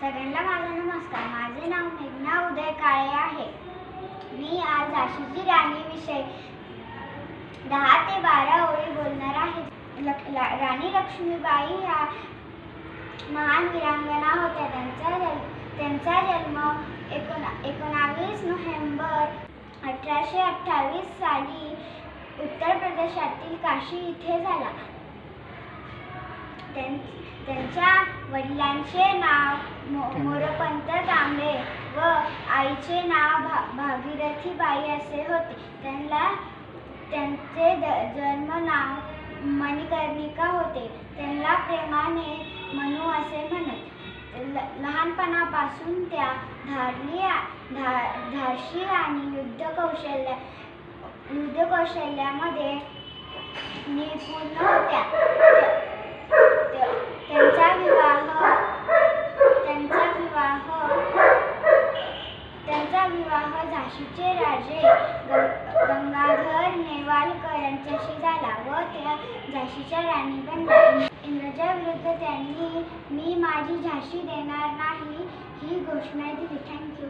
सगळ्यांना माझा नमस्कार. माझे नाव मेघना उदय काळे आहे. मी आज झाशीची राणी विषयी 10 ते 12 ओळी बोलणार आहे. राणी लक्ष्मीबाई ह्या महान वीरांगना होत्या. त्यांचा जन्म 19 नोव्हेंबर 1828 साली उत्तर प्रदेशातील काशी येथे झाला. त्यांच्या वडिलांचे नाव मोरपंत कांबळे व आईचे नाव भागीरथीबाई असे होते. त्यांचे जन्म नाव मणिकर्णिका होते. त्यांना प्रेमाने मनू असे म्हणत. लहानपणापासून त्या धाडसी आणि युद्धकौशल्यामध्ये निपुण होत्या. त्यांचा विवाह झाशीचे राजे गंगाधर नेवालकर यांच्याशी झाला व त्या झाशीच्या राणी बनल्या. इंग्रजांविरुद्ध त्यांनी मी माझी झाशी देणार नाही ही घोषणा दिली. थँक्यू.